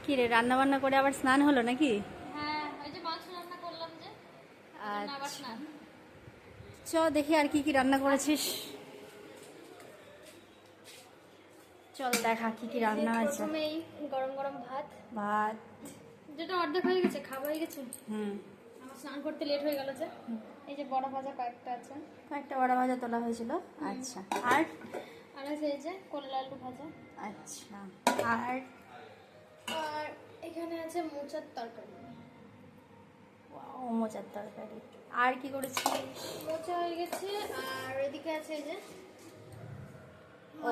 কি রে, রান্না বান্না করে আবার স্নান হলো নাকি? হ্যাঁ, ওই যে মাছ রান্না করলাম যে, আবার আচ্ছা, স্নান। চ দেখি আর কি কি রান্না করেছিস। চল দেখা কি কি রান্না হয়েছে। প্রথমেই গরম গরম ভাত, ভাত। যেটা অর্ধেক হয়ে গেছে, খাওয়া হয়ে গেছে। হুম। আমার স্নান করতে লেট হয়ে গেল যে। এই যে বড় ভাজা কয়েকটা আছে, কয়েকটা বড়া ভাজা তোলা হয়েছিল। আচ্ছা, আর আর আছে এই যে করলা আলু ভাজা, আচ্ছা, আর আর এখানে আছে মোচার তরকারি। মোচার তরকারি। আর কি করেছিস? মোচা হয়ে গেছে, আর এদিকে আছে এই যে ও,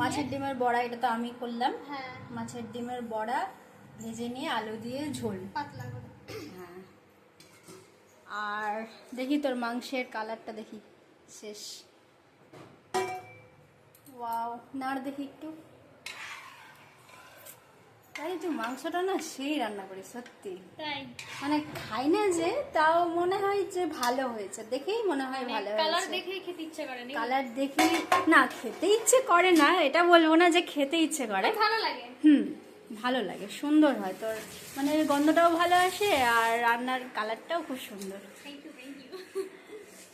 মাছের ডিমের বড়া। এটা তো আমি করলাম। হ্যাঁ, মাছের ডিমের বড়া ভেজে নিয়ে আলু দিয়ে ঝোল। পাতলা করে। হ্যাঁ, আর দেখি তোর মাংসের কালারটা দেখি। শেষ। ওয়াও, নাড় দেখি একটু। তাই তুই মাংসটা না সেই রান্না করিস সত্যি। তাই মানে খাই না যে, তাও মনে হয় যে ভালো হয়েছে, দেখেই মনে হয় ভালো কালার হয়েছে। দেখেই খেতে ইচ্ছে করে না? কালার দেখেই না, খেতে ইচ্ছে করে না এটা বলবো না, যে খেতে ইচ্ছে করে। ভালো লাগে। ভালো লাগে, সুন্দর হয় তোর, মানে গন্ধটাও ভালো আসে আর রান্নার কালারটাও খুব সুন্দর। Thank you, thank you.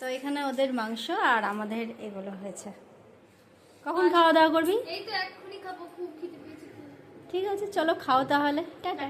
তো এখানে ওদের মাংস আর আমাদের এগুলো হয়েছে। কখন খাওয়া দাওয়া করবি? এই তো এক্ষুনি খাবো, খুব খিদে পেয়েছে। ঠিক আছে, চলো খাও তাহলে, টাটা।